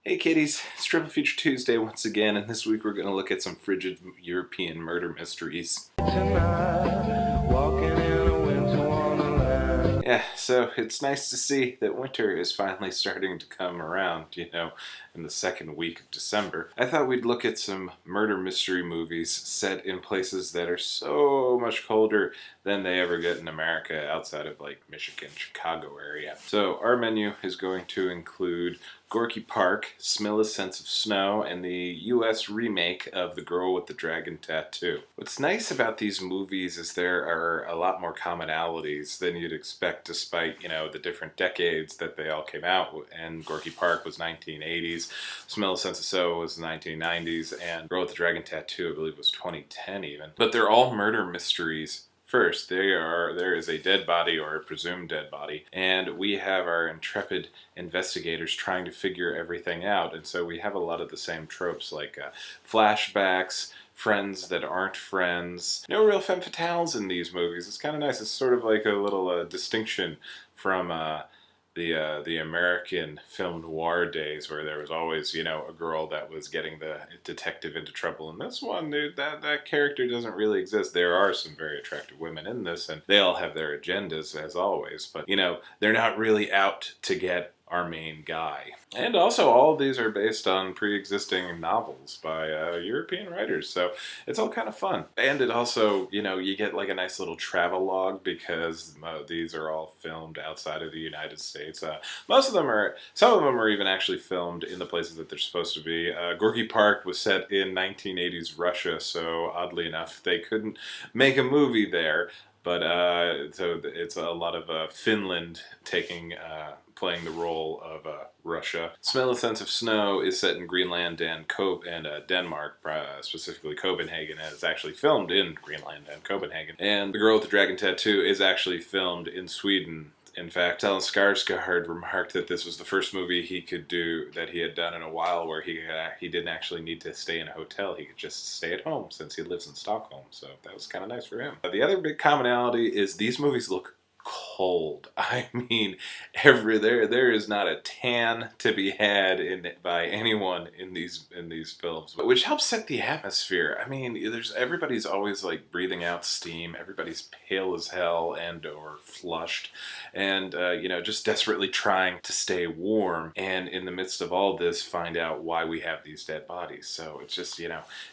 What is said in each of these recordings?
Hey kiddies, it's Triple Feature Tuesday once again, and this week we're going to look at some frigid European murder mysteries. Tonight, walking in a winter wonderland. Yeah, so it's nice to see that winter is finally starting to come around, in the second week of December. I thought we'd look at some murder mystery movies set in places that are so much colder than they ever get in America outside of like Michigan, Chicago area. So our menu is going to include Gorky Park, Smilla's Sense of Snow, and the US remake of The Girl with the Dragon Tattoo. What's nice about these movies is there are a lot more commonalities than you'd expect despite, the different decades that they all came out. And Gorky Park was 1980s, Smilla's Sense of Snow was 1990s, and Girl with the Dragon Tattoo, I believe, was 2010 even. But they're all murder mysteries. First, there is a dead body or a presumed dead body, and we have our intrepid investigators trying to figure everything out. And so we have a lot of the same tropes like flashbacks, friends that aren't friends. No real femme fatales in these movies. It's kind of nice. It's sort of like a little distinction from the American film noir days where there was always, a girl that was getting the detective into trouble. In this one, dude, that character doesn't really exist. There are some very attractive women in this, and they all have their agendas, as always. But, they're not really out to get our main guy. And also, all of these are based on pre-existing novels by European writers, so it's all kind of fun. And it also, you get like a nice little travelogue because these are all filmed outside of the United States. Some of them are even actually filmed in the places that they're supposed to be. Gorky Park was set in 1980s Russia, so oddly enough, they couldn't make a movie there. But so it's a lot of Finland playing the role of Russia. Smilla's Sense of Snow is set in Greenland and Denmark, specifically Copenhagen, and it's actually filmed in Greenland and Copenhagen. And The Girl with the Dragon Tattoo is actually filmed in Sweden. In fact, Stellan Skarsgård remarked that this was the first movie he could do that he had done in a while where he didn't actually need to stay in a hotel. He could just stay at home since he lives in Stockholm. So that was kind of nice for him. The other big commonality is these movies look cold. I mean, there is not a tan to be had by anyone in these films, which helps set the atmosphere. I mean, everybody's always like breathing out steam. Everybody's pale as hell and or flushed, and just desperately trying to stay warm. And in the midst of all this, find out why we have these dead bodies. So it's just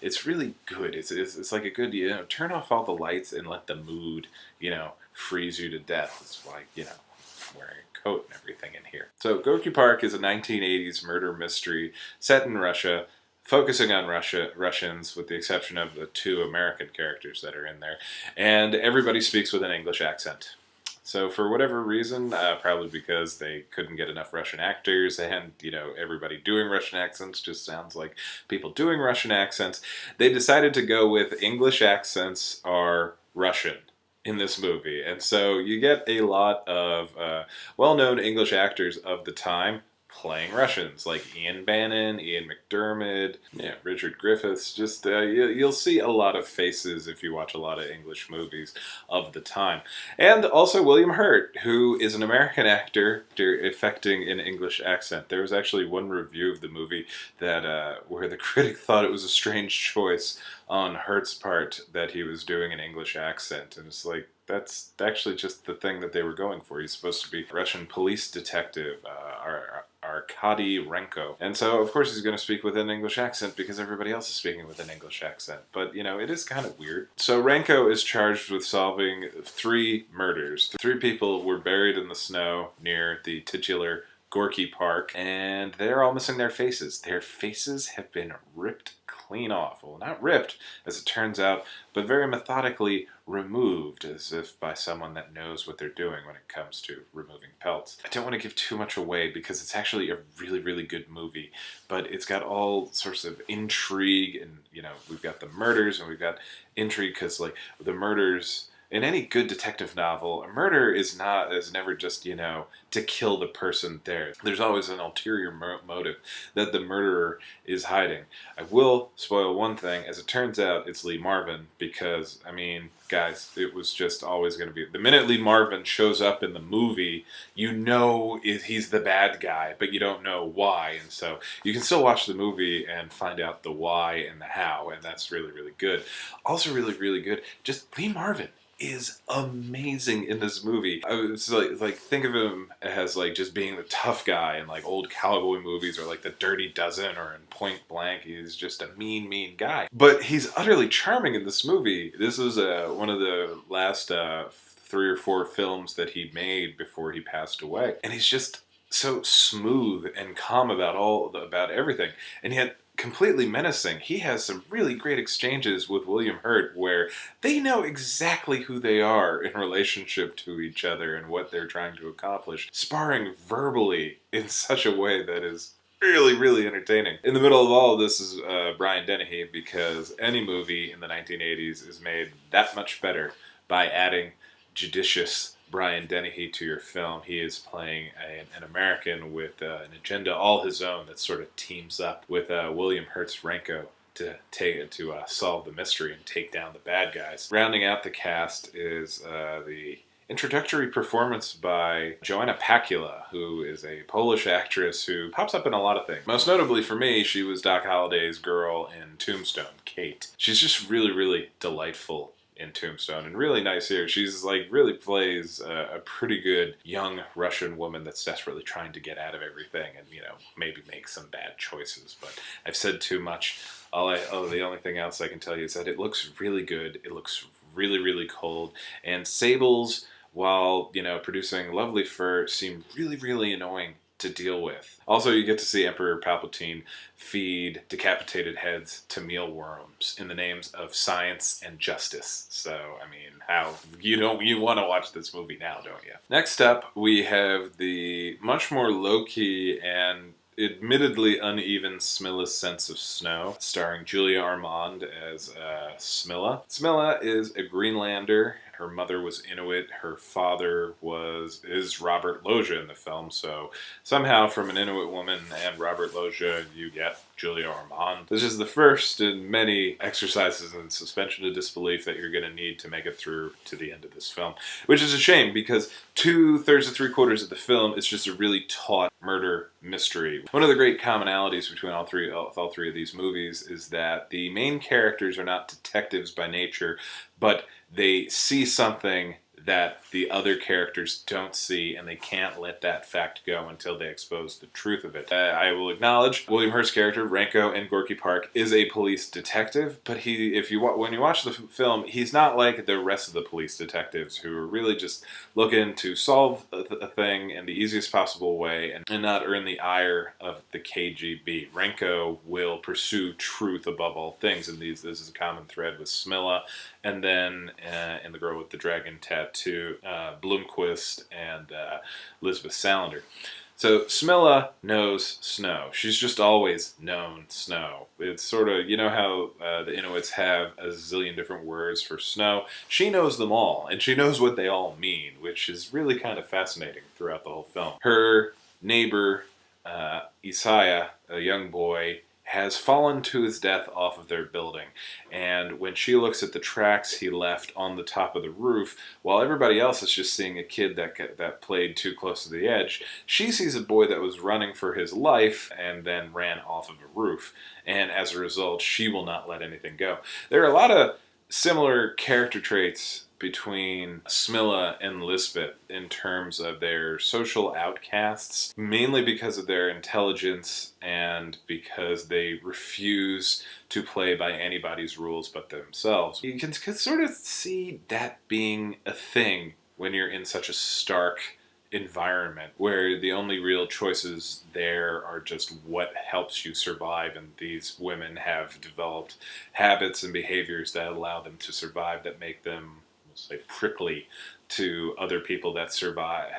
it's really good. It's like a good turn off all the lights and let the mood freeze you to death. It's like, wearing a coat and everything in here. So Gorky Park is a 1980s murder mystery set in Russia, focusing on Russians with the exception of the two American characters that are in there. And everybody speaks with an English accent. So for whatever reason, probably because they couldn't get enough Russian actors and, everybody doing Russian accents just sounds like people doing Russian accents, they decided to go with English accents are Russian in this movie. And so you get a lot of well-known English actors of the time playing Russians, like Ian Bannon, Ian McDermott, Richard Griffiths. Just you'll see a lot of faces if you watch a lot of English movies of the time. And also William Hurt, who is an American actor affecting an English accent. There was actually one review of the movie that where the critic thought it was a strange choice on Hurt's part that he was doing an English accent. And it's like, that's actually just the thing that they were going for. He's supposed to be a Russian police detective, Arkady Renko. And so, of course, he's going to speak with an English accent because everybody else is speaking with an English accent. But, it is kind of weird. So Renko is charged with solving 3 murders. 3 people were buried in the snow near the titular Gorky Park, and they're all missing their faces. Their faces have been ripped clean off. Well, not ripped, as it turns out, but very methodically removed, as if by someone that knows what they're doing when it comes to removing pelts. I don't want to give too much away because it's actually a really, really good movie, but it's got all sorts of intrigue, and, we've got the murders, and we've got intrigue because, like, the murders in any good detective novel, a murder is never just, to kill the person there. There's always an ulterior motive that the murderer is hiding. I will spoil one thing. As it turns out, it's Lee Marvin, because, I mean, guys, it was just always going to be... The minute Lee Marvin shows up in the movie, you know he's the bad guy, but you don't know why. And so you can still watch the movie and find out the why and the how, and that's really, really good. Also really, really good, just Lee Marvin is amazing in this movie. I was like think of him as like just being the tough guy in like old cowboy movies, or like The Dirty Dozen, or in Point Blank. He's just a mean guy. But he's utterly charming in this movie. This was one of the last 3 or 4 films that he made before he passed away. And he's just so smooth and calm about everything. And yet completely menacing. He has some really great exchanges with William Hurt where they know exactly who they are in relationship to each other and what they're trying to accomplish, sparring verbally in such a way that is really, really entertaining. In the middle of all of this is Brian Dennehy, because any movie in the 1980s is made that much better by adding judicious Brian Dennehy to your film. He is playing an American with an agenda all his own that sort of teams up with William Hurt's Renko to solve the mystery and take down the bad guys. Rounding out the cast is the introductory performance by Joanna Pacula, who is a Polish actress who pops up in a lot of things. Most notably for me, she was Doc Holliday's girl in Tombstone, Kate. She's just really, really delightful in Tombstone, and really nice here. She's like really plays a pretty good young Russian woman that's desperately trying to get out of everything and, maybe make some bad choices. But I've said too much. The only thing else I can tell you is that it looks really good. It looks really, really cold. And sables, while, producing lovely fur, seem really, really annoying to deal with. Also, you get to see Emperor Palpatine feed decapitated heads to mealworms in the names of science and justice. So, I mean, you want to watch this movie now, don't you? Next up, we have the much more low-key and admittedly uneven Smilla's Sense of Snow, starring Julia Ormond as Smilla. Smilla is a Greenlander. Her mother was Inuit. Her father is Robert Loggia in the film. So somehow from an Inuit woman and Robert Loggia, you get Julia Ormond. This is the first in many exercises in suspension of disbelief that you're going to need to make it through to the end of this film. Which is a shame, because 2/3 to 3/4 of the film is just a really taut murder mystery. One of the great commonalities between all three of these movies is that the main characters are not detectives by nature, but they see something that the other characters don't see, and they can't let that fact go until they expose the truth of it. I will acknowledge William Hurt's character, Renko in Gorky Park, is a police detective, but when you watch the film, he's not like the rest of the police detectives who are really just looking to solve a thing in the easiest possible way and not earn the ire of the KGB. Renko will pursue truth above all things, and this is a common thread with Smilla, and then in The Girl with the Dragon Tattoo, Bloomquist and Elizabeth Salander. So Smilla knows snow. She's just always known snow. It's sort of, how the Inuits have a zillion different words for snow. She knows them all, and she knows what they all mean, which is really kind of fascinating throughout the whole film. Her neighbor, Isaiah, a young boy, has fallen to his death off of their building. And when she looks at the tracks he left on the top of the roof, while everybody else is just seeing a kid that played too close to the edge, she sees a boy that was running for his life and then ran off of a roof. And as a result, she will not let anything go. There are a lot of similar character traits between Smilla and Lisbeth in terms of their social outcasts, mainly because of their intelligence and because they refuse to play by anybody's rules but themselves. You can sort of see that being a thing when you're in such a stark environment where the only real choices there are just what helps you survive, and these women have developed habits and behaviors that allow them to survive, that make them, say, prickly to other people that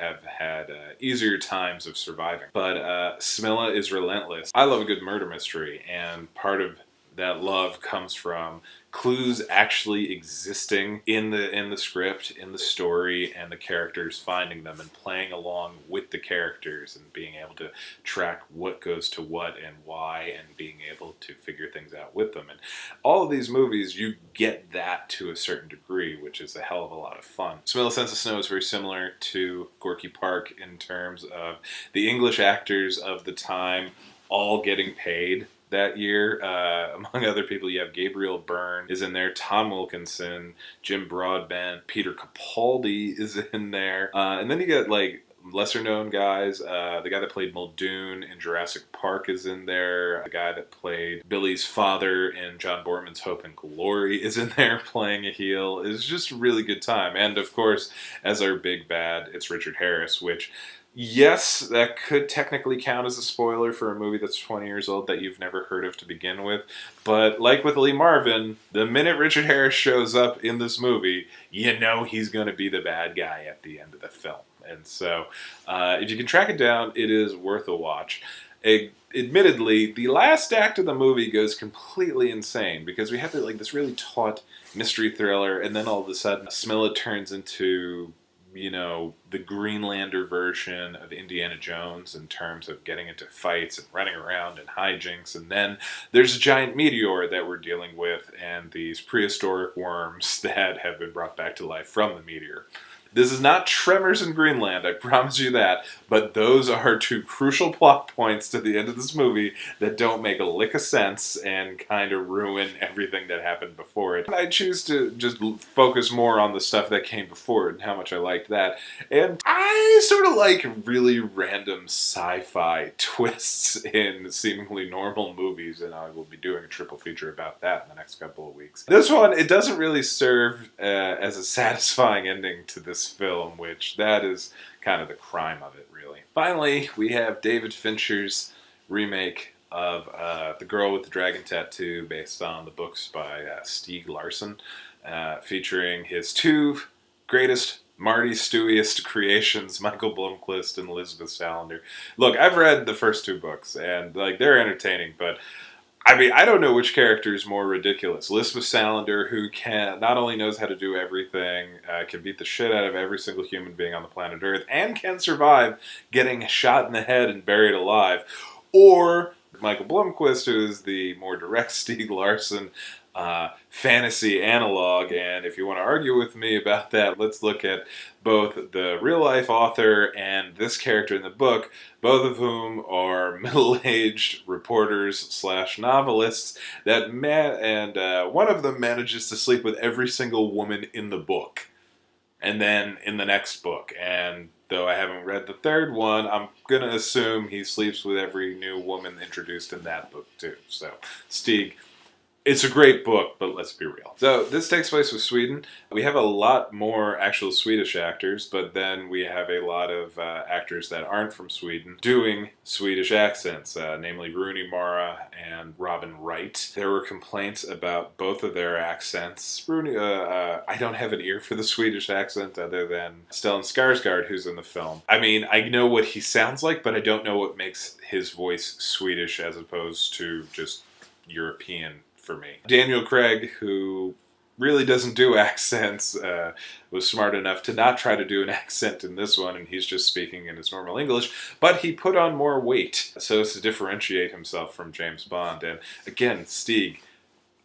have had easier times of surviving. But Smilla is relentless. I love a good murder mystery, and part of that love comes from clues actually existing in the script, in the story, and the characters finding them and playing along with the characters and being able to track what goes to what and why and being able to figure things out with them. And all of these movies, you get that to a certain degree, which is a hell of a lot of fun. Smilla Sense of Snow is very similar to Gorky Park in terms of the English actors of the time all getting paid that year. Among other people, you have Gabriel Byrne is in there, Tom Wilkinson, Jim Broadbent, Peter Capaldi is in there. And then you get like lesser known guys. The guy that played Muldoon in Jurassic Park is in there. The guy that played Billy's father in John Boorman's Hope and Glory is in there playing a heel. It's just a really good time. And of course, as our big bad, it's Richard Harris, which, yes, that could technically count as a spoiler for a movie that's 20 years old that you've never heard of to begin with. But like with Lee Marvin, the minute Richard Harris shows up in this movie, you know he's going to be the bad guy at the end of the film. And so if you can track it down, it is worth a watch. Admittedly, the last act of the movie goes completely insane because we have this really taut mystery thriller, and then all of a sudden Smilla turns into, you know, the Greenlander version of Indiana Jones in terms of getting into fights and running around and hijinks. And then there's a giant meteor that we're dealing with and these prehistoric worms that have been brought back to life from the meteor. This is not Tremors in Greenland, I promise you that, but those are two crucial plot points to the end of this movie that don't make a lick of sense and kind of ruin everything that happened before it. I choose to just focus more on the stuff that came before it and how much I liked that. And I sort of like really random sci-fi twists in seemingly normal movies, and I will be doing a triple feature about that in the next couple of weeks. This one, it doesn't really serve as a satisfying ending to this film, which that is kind of the crime of it, really. Finally, we have David Fincher's remake of The Girl with the Dragon Tattoo, based on the books by Stieg Larsson, featuring his two greatest Marty Stewieist creations, Michael Blomkvist and Elizabeth Salander. Look, I've read the first two books, and they're entertaining, but I mean, I don't know which character is more ridiculous. Elizabeth Salander, who not only knows how to do everything, can beat the shit out of every single human being on the planet Earth, and can survive getting shot in the head and buried alive. Or Michael Blomkvist, who is the more direct Stieg Larsson fantasy analog. And if you want to argue with me about that, let's look at both the real-life author and this character in the book, both of whom are middle-aged reporters / novelists and one of them manages to sleep with every single woman in the book, and then in the next book. And though I haven't read the third one, I'm going to assume he sleeps with every new woman introduced in that book too. So, Stieg, it's a great book, but let's be real. So this takes place with Sweden. We have a lot more actual Swedish actors, but then we have a lot of actors that aren't from Sweden doing Swedish accents, namely Rooney Mara and Robin Wright. There were complaints about both of their accents. Rooney, I don't have an ear for the Swedish accent other than Stellan Skarsgård, who's in the film. I mean, I know what he sounds like, but I don't know what makes his voice Swedish as opposed to just European for me. Daniel Craig, who really doesn't do accents, was smart enough to not try to do an accent in this one, and he's just speaking in his normal English, but he put on more weight so as to differentiate himself from James Bond. And again, Stieg,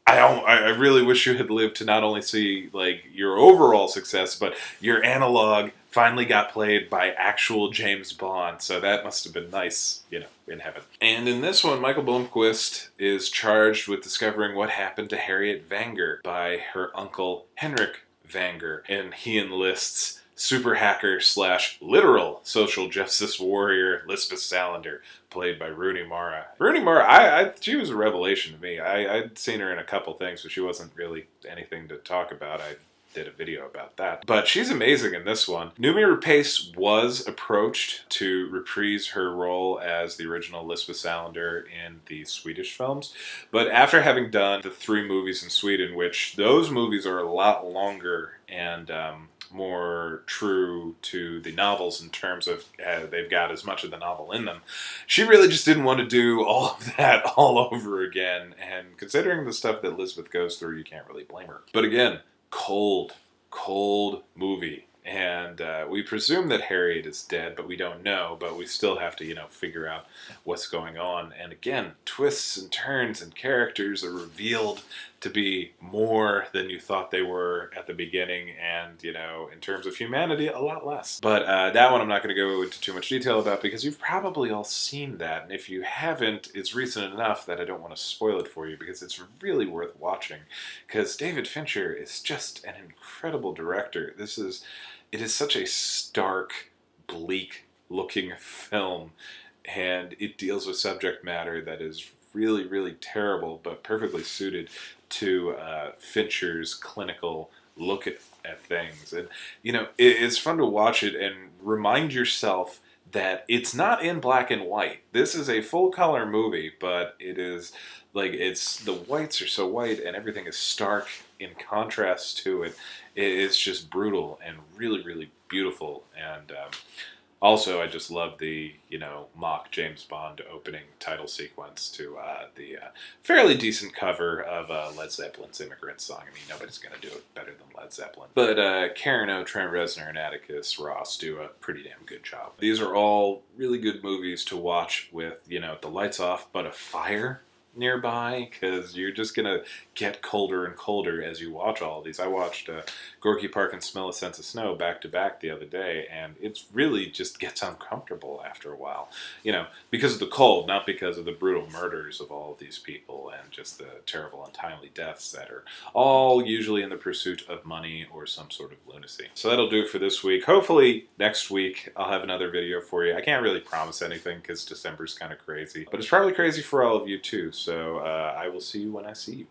I really wish you had lived to not only see your overall success, but your analog finally got played by actual James Bond, so that must have been nice, in heaven. And in this one, Michael Blomkvist is charged with discovering what happened to Harriet Wenger by her uncle Henrik Wenger, and he enlists super hacker / literal social justice warrior Lisbeth Salander, played by Rooney Mara. Rooney Mara, she was a revelation to me. I'd seen her in a couple things, but she wasn't really anything to talk about. I did a video about that. But she's amazing in this one. Noomi Rapace was approached to reprise her role as the original Lisbeth Salander in the Swedish films, but after having done the 3 movies in Sweden, which those movies are a lot longer and more true to the novels in terms of they've got as much of the novel in them. She really just didn't want to do all of that all over again, and considering the stuff that Elizabeth goes through, you can't really blame her. But again, cold movie. And we presume that Harriet is dead, but we don't know. But we still have to, figure out what's going on. And again, twists and turns and characters are revealed to be more than you thought they were at the beginning. And, in terms of humanity, a lot less. But that one I'm not going to go into too much detail about because you've probably all seen that. And if you haven't, it's recent enough that I don't want to spoil it for you because it's really worth watching. Because David Fincher is just an incredible director. It is such a stark, bleak-looking film, and it deals with subject matter that is really, really terrible, but perfectly suited to Fincher's clinical look at things. And, it's fun to watch it and remind yourself that it's not in black and white. This is a full-color movie, but it is, the whites are so white and everything is stark in contrast to it. It's just brutal and really, really beautiful. And also, I just love the, mock James Bond opening title sequence to the fairly decent cover of Led Zeppelin's Immigrant Song. I mean, nobody's going to do it better than Led Zeppelin. But Karen O, Trent Reznor, and Atticus Ross do a pretty damn good job. These are all really good movies to watch with, the lights off, but a fire nearby, because you're just gonna get colder and colder as you watch all of these. I watched Gorky Park and Smilla Sense of Snow back to back the other day, and it's really just gets uncomfortable after a while, because of the cold, not because of the brutal murders of all of these people and just the terrible untimely deaths that are all usually in the pursuit of money or some sort of lunacy. So that'll do it for this week. Hopefully next week I'll have another video for you. I can't really promise anything because December's kind of crazy, but it's probably crazy for all of you too. So I will see you when I see you.